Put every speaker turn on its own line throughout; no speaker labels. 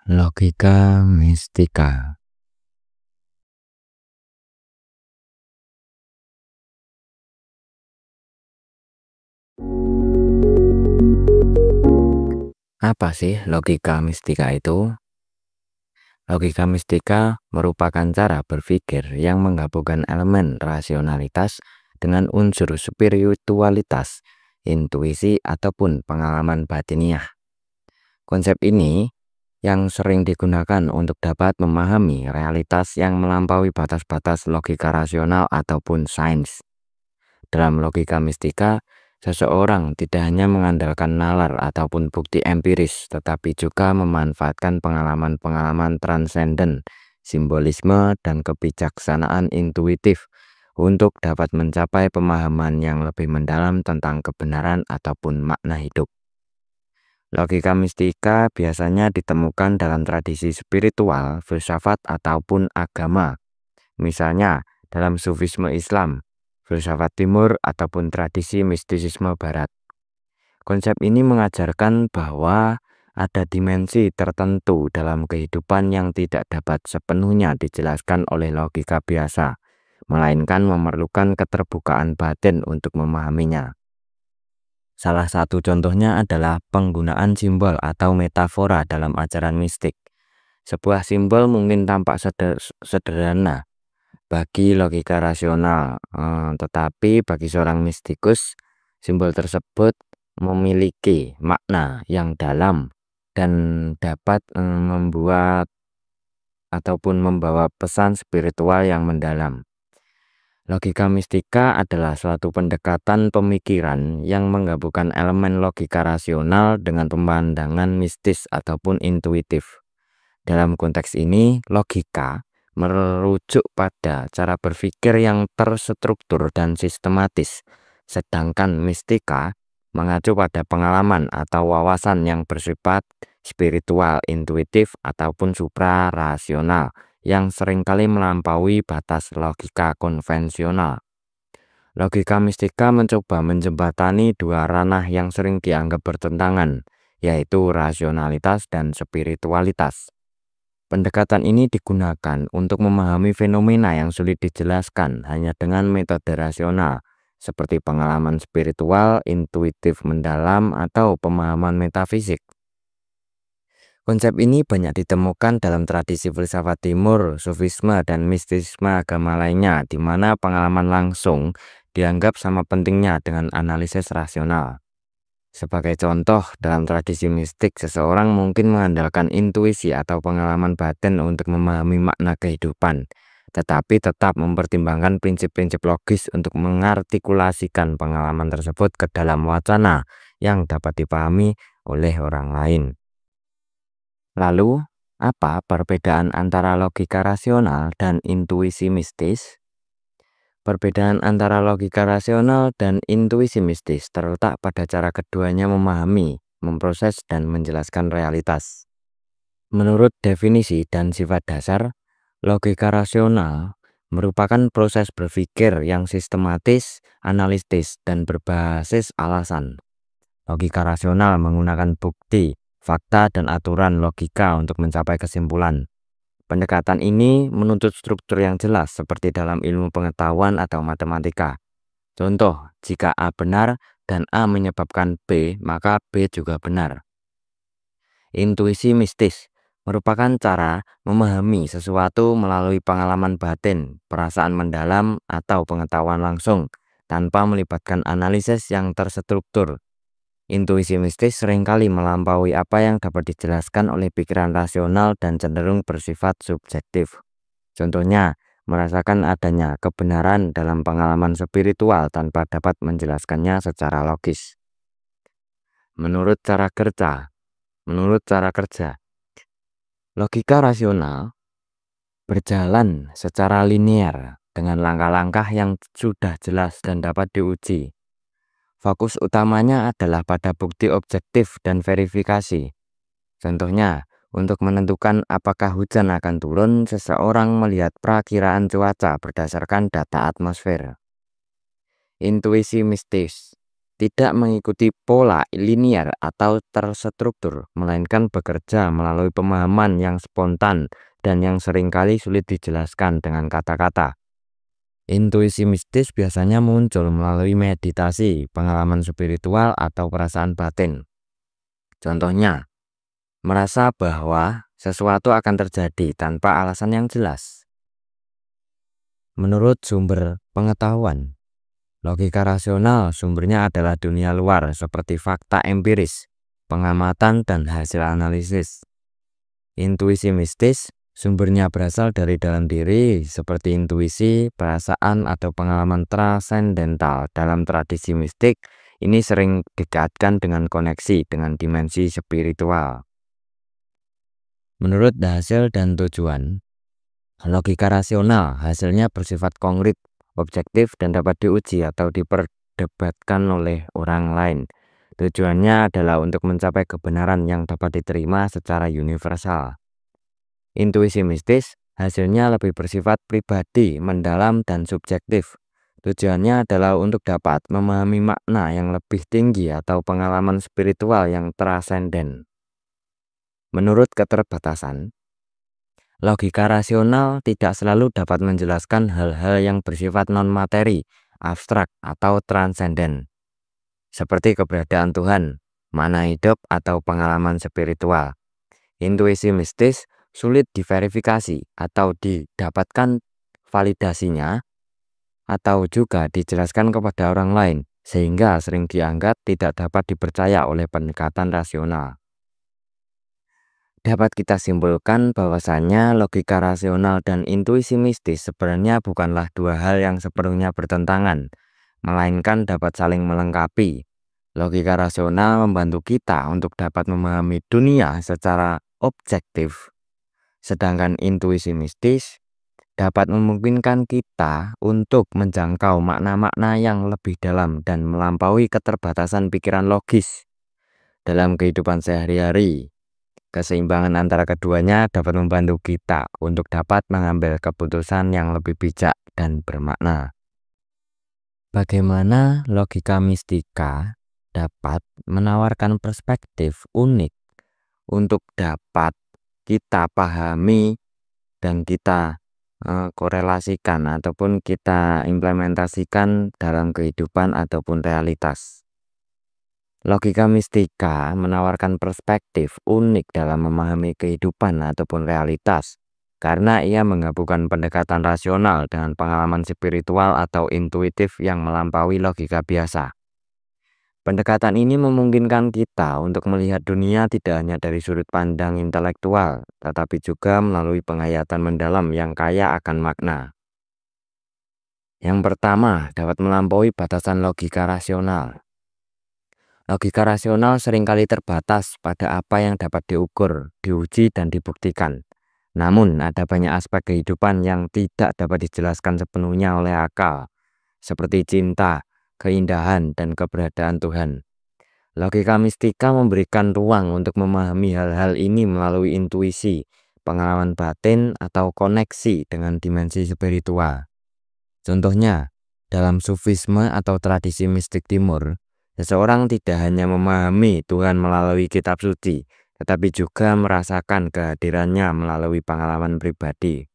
Logika mistika. Apa sih logika mistika itu? Logika mistika merupakan cara berpikir yang menggabungkan elemen rasionalitas dengan unsur spiritualitas, intuisi, ataupun pengalaman batiniah. Konsep ini yang sering digunakan untuk dapat memahami realitas yang melampaui batas-batas logika rasional ataupun sains. Dalam logika mistika, seseorang tidak hanya mengandalkan nalar ataupun bukti empiris, tetapi juga memanfaatkan pengalaman-pengalaman transenden, simbolisme, dan kebijaksanaan intuitif untuk dapat mencapai pemahaman yang lebih mendalam tentang kebenaran ataupun makna hidup. Logika mistika biasanya ditemukan dalam tradisi spiritual, filsafat, ataupun agama. Misalnya, dalam sufisme Islam, filsafat timur, ataupun tradisi mistisisme barat. Konsep ini mengajarkan bahwa ada dimensi tertentu dalam kehidupan yang tidak dapat sepenuhnya dijelaskan oleh logika biasa, melainkan memerlukan keterbukaan batin untuk memahaminya. Salah satu contohnya adalah penggunaan simbol atau metafora dalam ajaran mistik. Sebuah simbol mungkin tampak sederhana bagi logika rasional, tetapi bagi seorang mistikus, simbol tersebut memiliki makna yang dalam dan dapat membuat ataupun membawa pesan spiritual yang mendalam. Logika mistika adalah suatu pendekatan pemikiran yang menggabungkan elemen logika rasional dengan pemandangan mistis ataupun intuitif. Dalam konteks ini, logika merujuk pada cara berpikir yang terstruktur dan sistematis, sedangkan mistika mengacu pada pengalaman atau wawasan yang bersifat spiritual, intuitif, ataupun suprarasional yang seringkali melampaui batas logika konvensional. Logika mistika mencoba menjembatani dua ranah yang sering dianggap bertentangan, yaitu rasionalitas dan spiritualitas. Pendekatan ini digunakan untuk memahami fenomena yang sulit dijelaskan hanya dengan metode rasional, seperti pengalaman spiritual, intuitif mendalam, atau pemahaman metafisik. Konsep ini banyak ditemukan dalam tradisi filsafat timur, sufisme, dan mistisisme agama lainnya, di mana pengalaman langsung dianggap sama pentingnya dengan analisis rasional. Sebagai contoh, dalam tradisi mistik, seseorang mungkin mengandalkan intuisi atau pengalaman batin untuk memahami makna kehidupan, tetapi tetap mempertimbangkan prinsip-prinsip logis untuk mengartikulasikan pengalaman tersebut ke dalam wacana yang dapat dipahami oleh orang lain. Lalu, apa perbedaan antara logika rasional dan intuisi mistis? Perbedaan antara logika rasional dan intuisi mistis terletak pada cara keduanya memahami, memproses, dan menjelaskan realitas. Menurut definisi dan sifat dasar, logika rasional merupakan proses berpikir yang sistematis, analitis, dan berbasis alasan. Logika rasional menggunakan bukti, fakta, dan aturan logika untuk mencapai kesimpulan. Pendekatan ini menuntut struktur yang jelas seperti dalam ilmu pengetahuan atau matematika. Contoh, jika A benar dan A menyebabkan B, maka B juga benar. Intuisi mistis merupakan cara memahami sesuatu melalui pengalaman batin, perasaan mendalam, atau pengetahuan langsung, tanpa melibatkan analisis yang terstruktur. Intuisi mistis seringkali melampaui apa yang dapat dijelaskan oleh pikiran rasional dan cenderung bersifat subjektif. Contohnya, merasakan adanya kebenaran dalam pengalaman spiritual tanpa dapat menjelaskannya secara logis. Menurut cara kerja, logika rasional berjalan secara linear dengan langkah-langkah yang sudah jelas dan dapat diuji. Fokus utamanya adalah pada bukti objektif dan verifikasi. Contohnya, untuk menentukan apakah hujan akan turun, seseorang melihat perakiraan cuaca berdasarkan data atmosfer. Intuisi mistis tidak mengikuti pola linier atau terstruktur, melainkan bekerja melalui pemahaman yang spontan dan yang seringkali sulit dijelaskan dengan kata-kata. Intuisi mistis biasanya muncul melalui meditasi, pengalaman spiritual, atau perasaan batin. Contohnya, merasa bahwa sesuatu akan terjadi tanpa alasan yang jelas. Menurut sumber pengetahuan, logika rasional sumbernya adalah dunia luar seperti fakta empiris, pengamatan, dan hasil analisis. Intuisi mistis sumbernya berasal dari dalam diri seperti intuisi, perasaan, atau pengalaman transendental. Dalam tradisi mistik, ini sering dikaitkan dengan koneksi dengan dimensi spiritual. Menurut hasil dan tujuan, logika rasional hasilnya bersifat konkret, objektif, dan dapat diuji atau diperdebatkan oleh orang lain. Tujuannya adalah untuk mencapai kebenaran yang dapat diterima secara universal. Intuisi mistis hasilnya lebih bersifat pribadi, mendalam, dan subjektif. Tujuannya adalah untuk dapat memahami makna yang lebih tinggi atau pengalaman spiritual yang transenden. Menurut keterbatasan, logika rasional tidak selalu dapat menjelaskan hal-hal yang bersifat non-materi, abstrak, atau transenden, seperti keberadaan Tuhan, makna hidup, atau pengalaman spiritual. Intuisi mistis sulit diverifikasi atau didapatkan validasinya, atau juga dijelaskan kepada orang lain, sehingga sering dianggap tidak dapat dipercaya oleh pendekatan rasional. Dapat kita simpulkan bahwasannya logika rasional dan intuisi mistis sebenarnya bukanlah dua hal yang sepenuhnya bertentangan, melainkan dapat saling melengkapi. Logika rasional membantu kita untuk dapat memahami dunia secara objektif, sedangkan intuisi mistis dapat memungkinkan kita untuk menjangkau makna-makna yang lebih dalam dan melampaui keterbatasan pikiran logis. Dalam kehidupan sehari-hari, keseimbangan antara keduanya dapat membantu kita untuk dapat mengambil keputusan yang lebih bijak dan bermakna. Bagaimana logika mistika dapat menawarkan perspektif unik untuk dapat kita pahami dan kita korelasikan ataupun kita implementasikan dalam kehidupan ataupun realitas. Logika mistika menawarkan perspektif unik dalam memahami kehidupan ataupun realitas karena ia menggabungkan pendekatan rasional dengan pengalaman spiritual atau intuitif yang melampaui logika biasa. Pendekatan ini memungkinkan kita untuk melihat dunia tidak hanya dari sudut pandang intelektual, tetapi juga melalui penghayatan mendalam yang kaya akan makna. Yang pertama, dapat melampaui batasan logika rasional. Logika rasional seringkali terbatas pada apa yang dapat diukur, diuji, dan dibuktikan. Namun, ada banyak aspek kehidupan yang tidak dapat dijelaskan sepenuhnya oleh akal, seperti cinta, keindahan, dan keberadaan Tuhan. Logika mistika memberikan ruang untuk memahami hal-hal ini melalui intuisi, pengalaman batin, atau koneksi dengan dimensi spiritual. Contohnya, dalam sufisme atau tradisi mistik timur, seseorang tidak hanya memahami Tuhan melalui kitab suci, tetapi juga merasakan kehadirannya melalui pengalaman pribadi.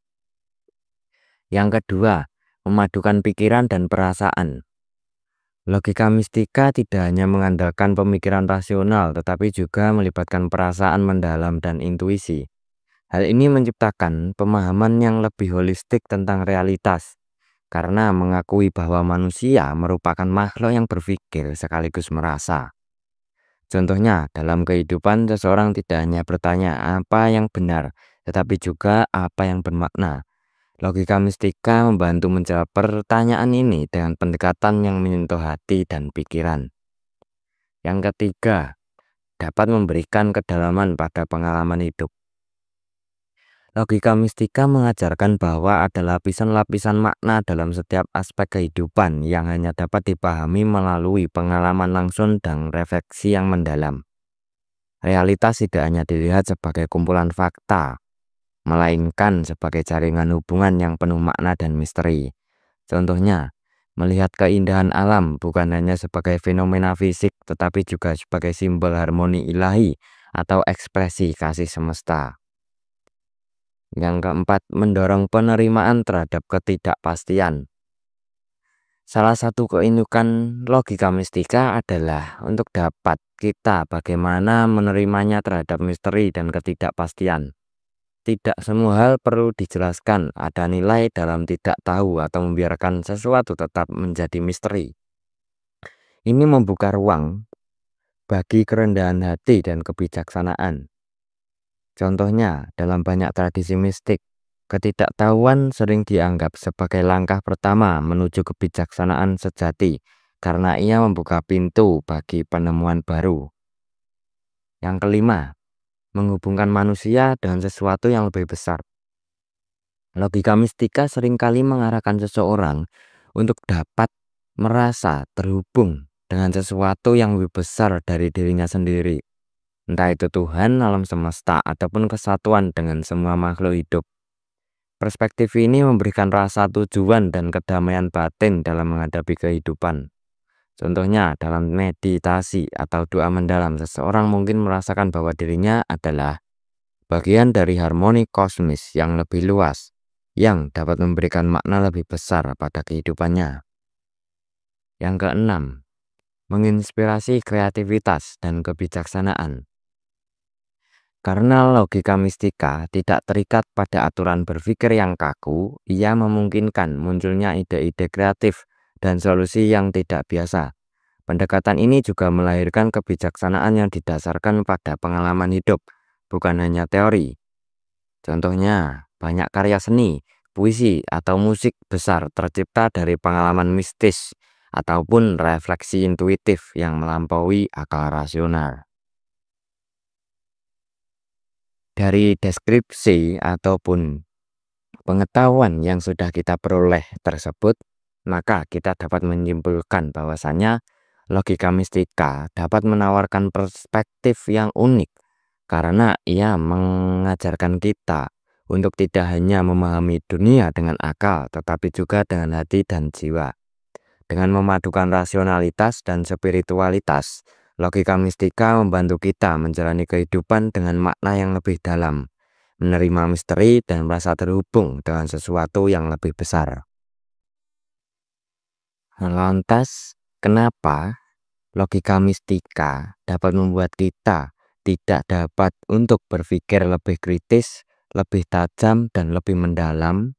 Yang kedua, memadukan pikiran dan perasaan. Logika mistika tidak hanya mengandalkan pemikiran rasional, tetapi juga melibatkan perasaan mendalam dan intuisi. Hal ini menciptakan pemahaman yang lebih holistik tentang realitas, karena mengakui bahwa manusia merupakan makhluk yang berpikir sekaligus merasa. Contohnya, dalam kehidupan seseorang tidak hanya bertanya apa yang benar, tetapi juga apa yang bermakna. Logika mistika membantu menjawab pertanyaan ini dengan pendekatan yang menyentuh hati dan pikiran. Yang ketiga, dapat memberikan kedalaman pada pengalaman hidup. Logika mistika mengajarkan bahwa ada lapisan-lapisan makna dalam setiap aspek kehidupan yang hanya dapat dipahami melalui pengalaman langsung dan refleksi yang mendalam. Realitas tidak hanya dilihat sebagai kumpulan fakta, melainkan sebagai jaringan hubungan yang penuh makna dan misteri. Contohnya, melihat keindahan alam bukan hanya sebagai fenomena fisik, tetapi juga sebagai simbol harmoni ilahi atau ekspresi kasih semesta. Yang keempat, mendorong penerimaan terhadap ketidakpastian. Salah satu keunikan logika mistika adalah untuk dapat kita bagaimana menerimanya terhadap misteri dan ketidakpastian. Tidak semua hal perlu dijelaskan, ada nilai dalam tidak tahu atau membiarkan sesuatu tetap menjadi misteri. Ini membuka ruang bagi kerendahan hati dan kebijaksanaan. Contohnya, dalam banyak tradisi mistik, ketidaktahuan sering dianggap sebagai langkah pertama menuju kebijaksanaan sejati karena ia membuka pintu bagi penemuan baru. Yang kelima, menghubungkan manusia dengan sesuatu yang lebih besar. Logika mistika seringkali mengarahkan seseorang untuk dapat merasa terhubung dengan sesuatu yang lebih besar dari dirinya sendiri. Entah itu Tuhan, alam semesta, ataupun kesatuan dengan semua makhluk hidup. Perspektif ini memberikan rasa tujuan dan kedamaian batin dalam menghadapi kehidupan. Contohnya, dalam meditasi atau doa mendalam, seseorang mungkin merasakan bahwa dirinya adalah bagian dari harmoni kosmis yang lebih luas, yang dapat memberikan makna lebih besar pada kehidupannya. Yang keenam, menginspirasi kreativitas dan kebijaksanaan. Karena logika mistika tidak terikat pada aturan berpikir yang kaku, ia memungkinkan munculnya ide-ide kreatif dan solusi yang tidak biasa. Pendekatan ini juga melahirkan kebijaksanaan yang didasarkan pada pengalaman hidup, bukan hanya teori. Contohnya, banyak karya seni, puisi, atau musik besar tercipta dari pengalaman mistis ataupun refleksi intuitif yang melampaui akal rasional. Dari deskripsi ataupun pengetahuan yang sudah kita peroleh tersebut, maka kita dapat menyimpulkan bahwasanya logika mistika dapat menawarkan perspektif yang unik karena ia mengajarkan kita untuk tidak hanya memahami dunia dengan akal, tetapi juga dengan hati dan jiwa. Dengan memadukan rasionalitas dan spiritualitas, logika mistika membantu kita menjalani kehidupan dengan makna yang lebih dalam, menerima misteri dan merasa terhubung dengan sesuatu yang lebih besar. Lantas, kenapa logika mistika dapat membuat kita tidak dapat untuk berpikir lebih kritis, lebih tajam, dan lebih mendalam?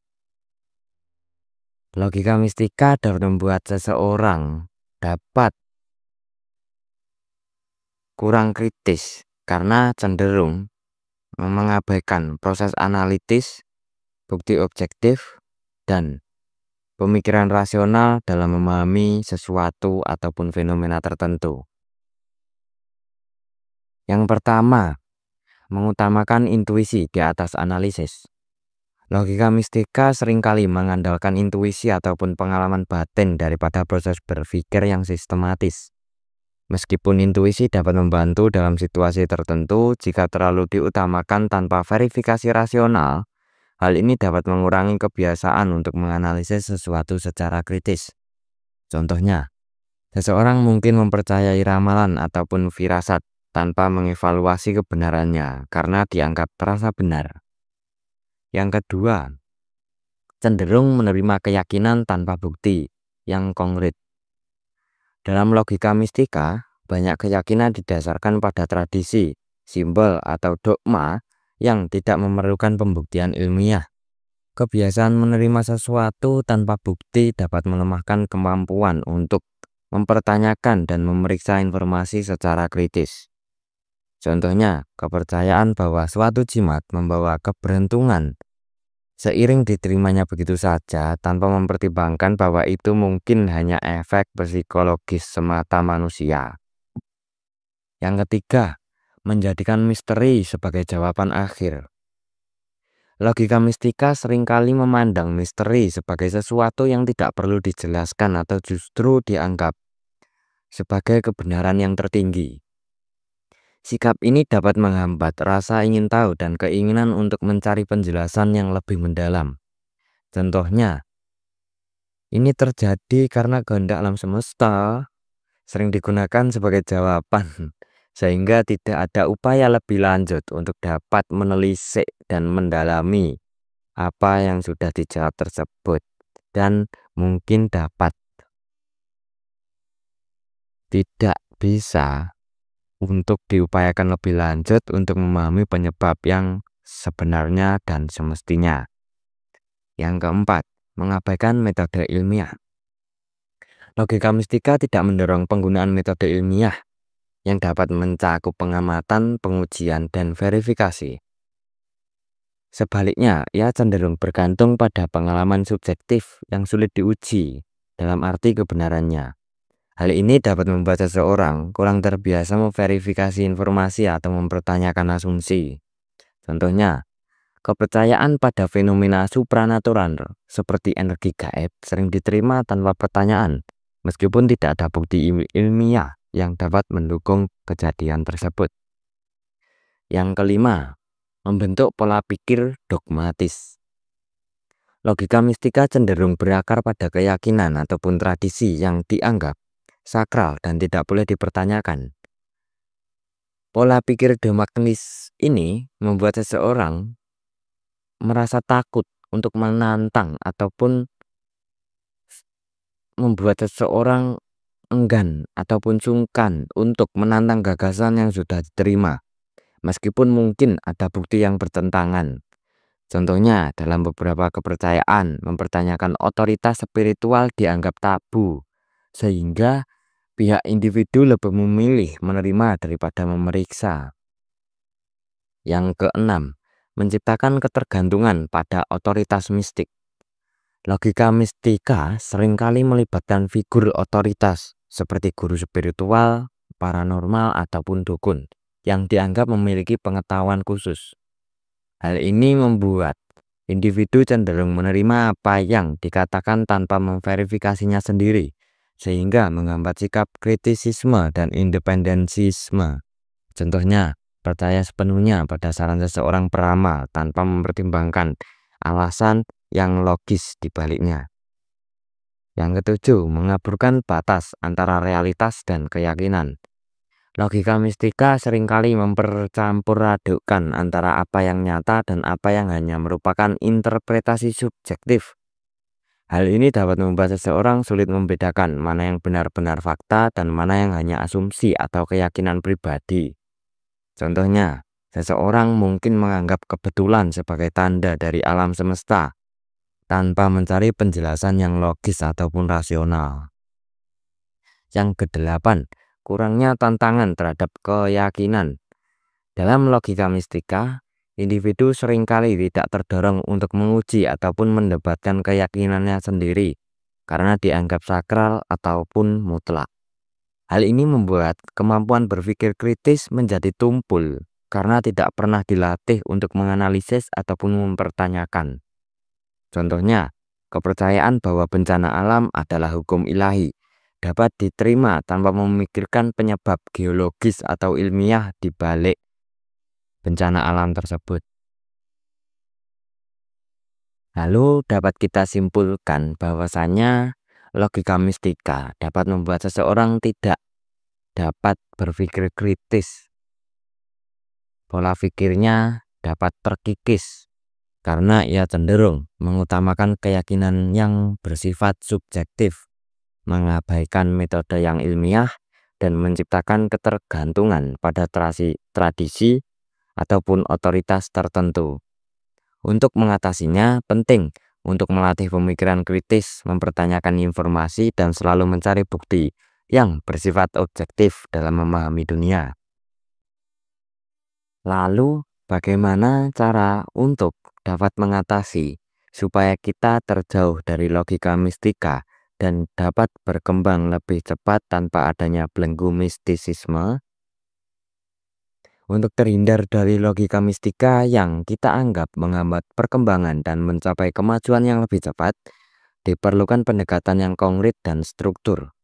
Logika mistika dapat membuat seseorang dapat kurang kritis karena cenderung mengabaikan proses analitis, bukti objektif, dan pemikiran rasional dalam memahami sesuatu ataupun fenomena tertentu. Yang pertama, mengutamakan intuisi di atas analisis. Logika mistika seringkali mengandalkan intuisi ataupun pengalaman batin daripada proses berpikir yang sistematis. Meskipun intuisi dapat membantu dalam situasi tertentu, jika terlalu diutamakan tanpa verifikasi rasional, hal ini dapat mengurangi kebiasaan untuk menganalisis sesuatu secara kritis. Contohnya, seseorang mungkin mempercayai ramalan ataupun firasat tanpa mengevaluasi kebenarannya karena dianggap terasa benar. Yang kedua, cenderung menerima keyakinan tanpa bukti yang konkret. Dalam logika mistika, banyak keyakinan didasarkan pada tradisi, simbol, atau dogma yang tidak memerlukan pembuktian ilmiah. Kebiasaan menerima sesuatu tanpa bukti dapat melemahkan kemampuan untuk mempertanyakan dan memeriksa informasi secara kritis. Contohnya, kepercayaan bahwa suatu jimat membawa keberuntungan seiring diterimanya begitu saja tanpa mempertimbangkan bahwa itu mungkin hanya efek psikologis semata manusia. Yang ketiga, menjadikan misteri sebagai jawaban akhir. Logika mistika seringkali memandang misteri sebagai sesuatu yang tidak perlu dijelaskan atau justru dianggap sebagai kebenaran yang tertinggi. Sikap ini dapat menghambat rasa ingin tahu dan keinginan untuk mencari penjelasan yang lebih mendalam. Contohnya, Ini terjadi karena kehendak alam semesta sering digunakan sebagai jawaban, sehingga tidak ada upaya lebih lanjut untuk dapat menelisik dan mendalami apa yang sudah dijawab tersebut, dan mungkin tidak bisa untuk diupayakan lebih lanjut untuk memahami penyebab yang sebenarnya dan semestinya. Yang keempat, mengabaikan metode ilmiah. Logika mistika tidak mendorong penggunaan metode ilmiah yang dapat mencakup pengamatan, pengujian, dan verifikasi. Sebaliknya, ia cenderung bergantung pada pengalaman subjektif yang sulit diuji dalam arti kebenarannya. Hal ini dapat membuat seseorang kurang terbiasa memverifikasi informasi atau mempertanyakan asumsi. Contohnya, kepercayaan pada fenomena supranatural seperti energi gaib sering diterima tanpa pertanyaan, meskipun tidak ada bukti ilmiah yang dapat mendukung kejadian tersebut. Yang kelima, membentuk pola pikir dogmatis. Logika mistika cenderung berakar pada keyakinan ataupun tradisi yang dianggap sakral dan tidak boleh dipertanyakan. Pola pikir dogmatis ini membuat seseorang merasa takut untuk menantang ataupun membuat seseorang enggan ataupun sungkan untuk menantang gagasan yang sudah diterima, meskipun mungkin ada bukti yang bertentangan. Contohnya, dalam beberapa kepercayaan, mempertanyakan otoritas spiritual dianggap tabu, sehingga pihak individu lebih memilih menerima daripada memeriksa. Yang keenam, menciptakan ketergantungan pada otoritas mistik. Logika mistika seringkali melibatkan figur otoritas seperti guru spiritual, paranormal, ataupun dukun yang dianggap memiliki pengetahuan khusus. Hal ini membuat individu cenderung menerima apa yang dikatakan tanpa memverifikasinya sendiri, sehingga menghambat sikap kritisisme dan independensisme. Contohnya, percaya sepenuhnya pada saran seseorang peramal tanpa mempertimbangkan alasan yang logis di baliknya. Yang ketujuh, mengaburkan batas antara realitas dan keyakinan. Logika mistika seringkali mempercampur adukkan antara apa yang nyata dan apa yang hanya merupakan interpretasi subjektif. Hal ini dapat membuat seseorang sulit membedakan mana yang benar-benar fakta dan mana yang hanya asumsi atau keyakinan pribadi. Contohnya, seseorang mungkin menganggap kebetulan sebagai tanda dari alam semesta tanpa mencari penjelasan yang logis ataupun rasional. Yang kedelapan, kurangnya tantangan terhadap keyakinan. Dalam logika mistika, individu seringkali tidak terdorong untuk menguji ataupun mendebatkan keyakinannya sendiri karena dianggap sakral ataupun mutlak. Hal ini membuat kemampuan berpikir kritis menjadi tumpul karena tidak pernah dilatih untuk menganalisis ataupun mempertanyakan. Contohnya, kepercayaan bahwa bencana alam adalah hukum ilahi dapat diterima tanpa memikirkan penyebab geologis atau ilmiah di balik bencana alam tersebut. Lalu dapat kita simpulkan bahwasanya logika mistika dapat membuat seseorang tidak dapat berpikir kritis. Pola pikirnya dapat terkikis karena ia cenderung mengutamakan keyakinan yang bersifat subjektif, mengabaikan metode yang ilmiah, dan menciptakan ketergantungan pada tradisi ataupun otoritas tertentu. Untuk mengatasinya, penting untuk melatih pemikiran kritis, mempertanyakan informasi, dan selalu mencari bukti yang bersifat objektif dalam memahami dunia. Lalu, bagaimana cara untuk dapat mengatasi supaya kita terjauh dari logika mistika dan dapat berkembang lebih cepat tanpa adanya belenggu mistisisme? Untuk terhindar dari logika mistika yang kita anggap menghambat perkembangan dan mencapai kemajuan yang lebih cepat, diperlukan pendekatan yang konkret dan struktur.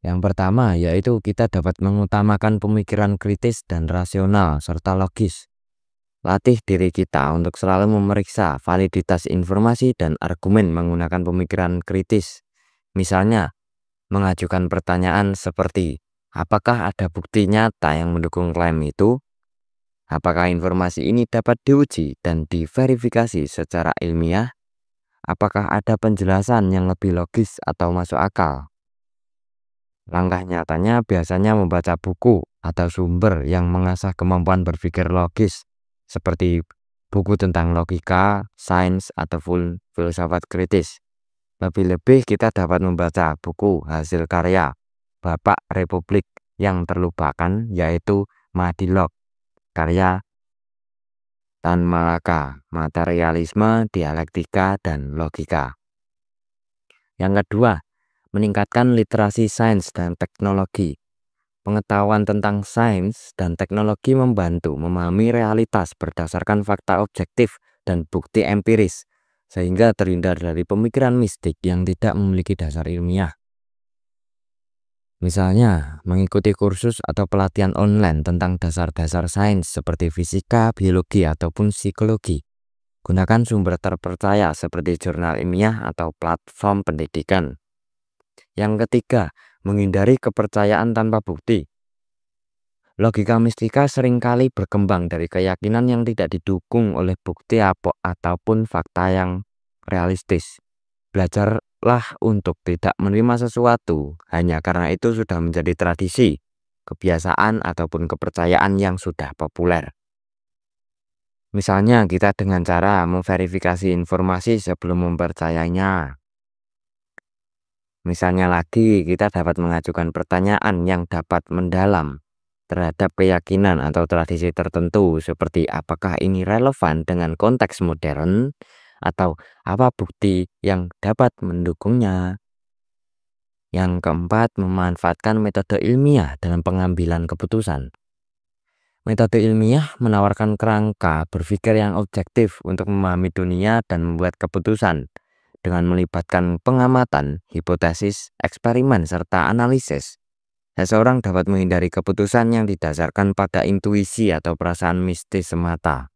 Yang pertama yaitu kita dapat mengutamakan pemikiran kritis dan rasional serta logis. Latih diri kita untuk selalu memeriksa validitas informasi dan argumen menggunakan pemikiran kritis. Misalnya, mengajukan pertanyaan seperti, apakah ada bukti nyata yang mendukung klaim itu? Apakah informasi ini dapat diuji dan diverifikasi secara ilmiah? Apakah ada penjelasan yang lebih logis atau masuk akal? Langkah nyatanya biasanya membaca buku atau sumber yang mengasah kemampuan berpikir logis, seperti buku tentang logika, sains, ataupun filsafat kritis. Lebih-lebih kita dapat membaca buku hasil karya Bapak Republik yang terlupakan, yaitu Madilog, karya Tan Malaka, Materialisme, Dialektika, dan Logika. Yang kedua, meningkatkan literasi sains dan teknologi. Pengetahuan tentang sains dan teknologi membantu memahami realitas berdasarkan fakta objektif dan bukti empiris, sehingga terhindar dari pemikiran mistik yang tidak memiliki dasar ilmiah. Misalnya, mengikuti kursus atau pelatihan online tentang dasar-dasar sains seperti fisika, biologi, ataupun psikologi. Gunakan sumber terpercaya seperti jurnal ilmiah atau platform pendidikan. Yang ketiga, menghindari kepercayaan tanpa bukti. Logika mistika seringkali berkembang dari keyakinan yang tidak didukung oleh bukti ataupun fakta yang realistis. Belajarlah untuk tidak menerima sesuatu hanya karena itu sudah menjadi tradisi, kebiasaan, ataupun kepercayaan yang sudah populer. Misalnya kita dengan cara memverifikasi informasi sebelum mempercayainya. Misalnya lagi, kita dapat mengajukan pertanyaan yang dapat mendalam terhadap keyakinan atau tradisi tertentu, seperti apakah ini relevan dengan konteks modern, atau apa bukti yang dapat mendukungnya. Yang keempat, memanfaatkan metode ilmiah dalam pengambilan keputusan. Metode ilmiah menawarkan kerangka berpikir yang objektif untuk memahami dunia dan membuat keputusan dengan melibatkan pengamatan, hipotesis, eksperimen, serta analisis. Seseorang dapat menghindari keputusan yang didasarkan pada intuisi atau perasaan mistis semata.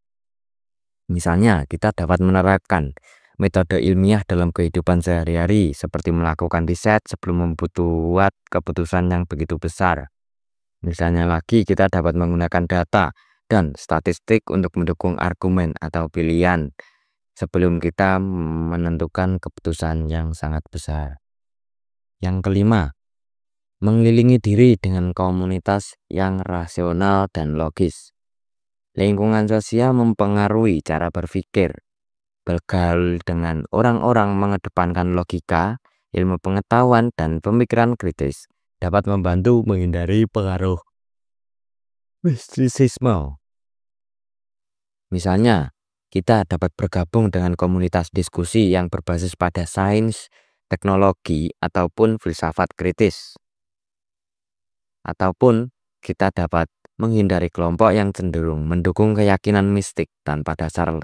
Misalnya, kita dapat menerapkan metode ilmiah dalam kehidupan sehari-hari, seperti melakukan riset sebelum membuat keputusan yang begitu besar. Misalnya lagi, kita dapat menggunakan data dan statistik untuk mendukung argumen atau pilihan sebelum kita menentukan keputusan yang sangat besar. Yang kelima, mengelilingi diri dengan komunitas yang rasional dan logis. Lingkungan sosial mempengaruhi cara berpikir. Bergaul dengan orang-orang mengedepankan logika, ilmu pengetahuan, dan pemikiran kritis dapat membantu menghindari pengaruh mistisisme. Misalnya, kita dapat bergabung dengan komunitas diskusi yang berbasis pada sains, teknologi, ataupun filsafat kritis. Ataupun kita dapat menghindari kelompok yang cenderung mendukung keyakinan mistik tanpa dasar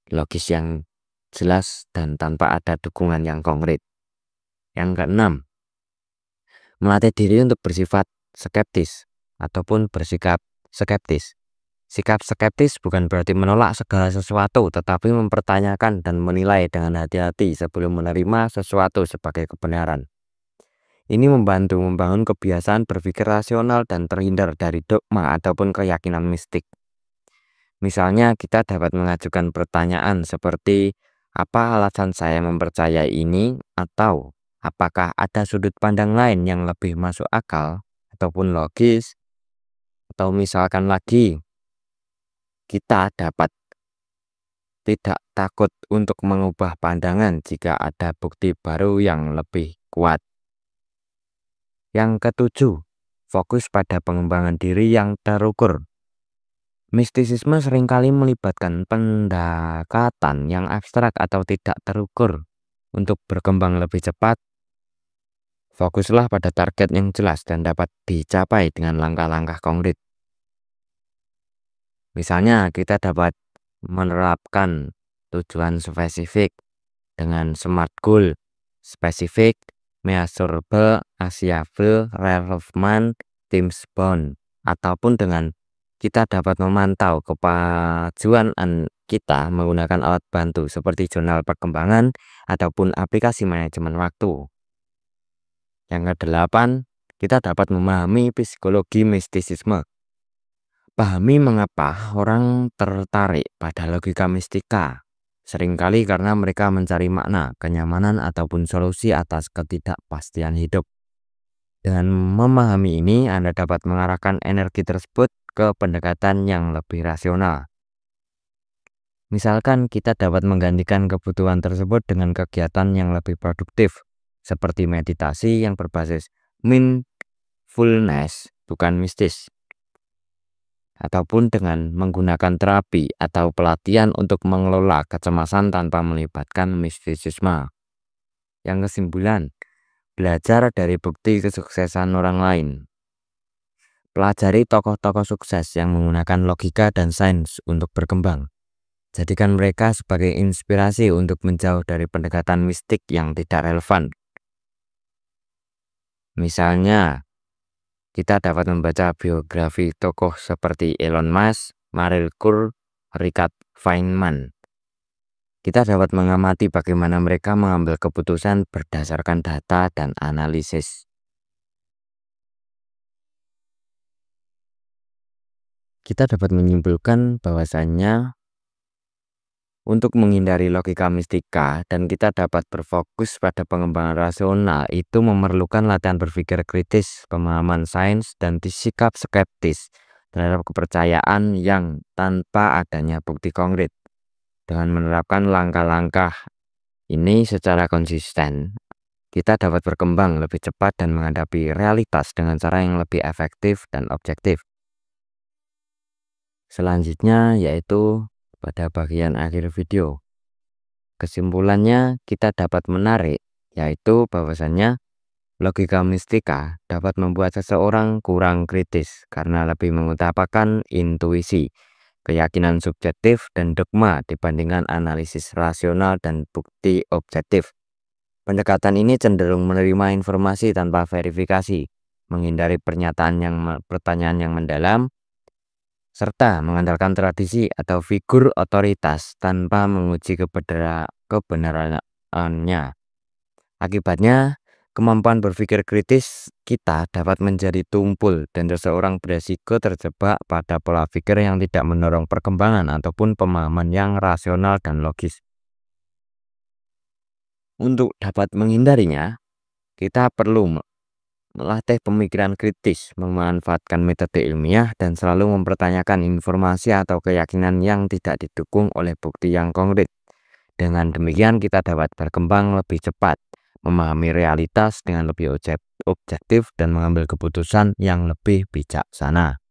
logis yang jelas dan tanpa ada dukungan yang konkret. Yang keenam, melatih diri untuk bersifat skeptis ataupun bersikap skeptis. Sikap skeptis bukan berarti menolak segala sesuatu, tetapi mempertanyakan dan menilai dengan hati-hati sebelum menerima sesuatu sebagai kebenaran. Ini membantu membangun kebiasaan berpikir rasional dan terhindar dari dogma ataupun keyakinan mistik. Misalnya, kita dapat mengajukan pertanyaan seperti, apa alasan saya mempercayai ini, atau apakah ada sudut pandang lain yang lebih masuk akal ataupun logis. Atau misalkan lagi, kita dapat tidak takut untuk mengubah pandangan jika ada bukti baru yang lebih kuat. Yang ketujuh, fokus pada pengembangan diri yang terukur. Mistisisme seringkali melibatkan pendekatan yang abstrak atau tidak terukur. Untuk berkembang lebih cepat, fokuslah pada target yang jelas dan dapat dicapai dengan langkah-langkah konkret. Misalnya, kita dapat menerapkan tujuan spesifik dengan SMART goal, spesifik, measurable, achievable, relevant, time bound, ataupun dengan kita dapat memantau kemajuan kita menggunakan alat bantu seperti jurnal perkembangan ataupun aplikasi manajemen waktu. Yang kedelapan, kita dapat memahami psikologi mistisisme. Pahami mengapa orang tertarik pada logika mistika. Seringkali karena mereka mencari makna, kenyamanan, ataupun solusi atas ketidakpastian hidup. Dengan memahami ini, Anda dapat mengarahkan energi tersebut ke pendekatan yang lebih rasional. Misalkan kita dapat menggantikan kebutuhan tersebut dengan kegiatan yang lebih produktif, seperti meditasi yang berbasis mindfulness, bukan mistis. Ataupun dengan menggunakan terapi atau pelatihan untuk mengelola kecemasan tanpa melibatkan mistisisme. Yang kesimpulan, belajar dari bukti kesuksesan orang lain. Pelajari tokoh-tokoh sukses yang menggunakan logika dan sains untuk berkembang. Jadikan mereka sebagai inspirasi untuk menjauh dari pendekatan mistik yang tidak relevan. Misalnya, kita dapat membaca biografi tokoh seperti Elon Musk, Meryl Kurr, Richard Feynman. Kita dapat mengamati bagaimana mereka mengambil keputusan berdasarkan data dan analisis. Kita dapat menyimpulkan bahwasannya untuk menghindari logika mistika dan kita dapat berfokus pada pengembangan rasional itu memerlukan latihan berpikir kritis, pemahaman sains, dan sikap skeptis terhadap kepercayaan yang tanpa adanya bukti konkret. Dengan menerapkan langkah-langkah ini secara konsisten, kita dapat berkembang lebih cepat dan menghadapi realitas dengan cara yang lebih efektif dan objektif. Selanjutnya yaitu pada bagian akhir video. Kesimpulannya kita dapat menarik yaitu bahwasannya logika mistika dapat membuat seseorang kurang kritis karena lebih mengutamakan intuisi, keyakinan subjektif, dan dogma dibandingkan analisis rasional dan bukti objektif. Pendekatan ini cenderung menerima informasi tanpa verifikasi, menghindari pertanyaan yang mendalam, serta mengandalkan tradisi atau figur otoritas tanpa menguji kebenarannya. Akibatnya, kemampuan berpikir kritis kita dapat menjadi tumpul dan seseorang beresiko terjebak pada pola pikir yang tidak mendorong perkembangan ataupun pemahaman yang rasional dan logis. Untuk dapat menghindarinya, kita perlu melatih pemikiran kritis, memanfaatkan metode ilmiah, dan selalu mempertanyakan informasi atau keyakinan yang tidak didukung oleh bukti yang konkret. Dengan demikian kita dapat berkembang lebih cepat, memahami realitas dengan lebih objektif, dan mengambil keputusan yang lebih bijaksana.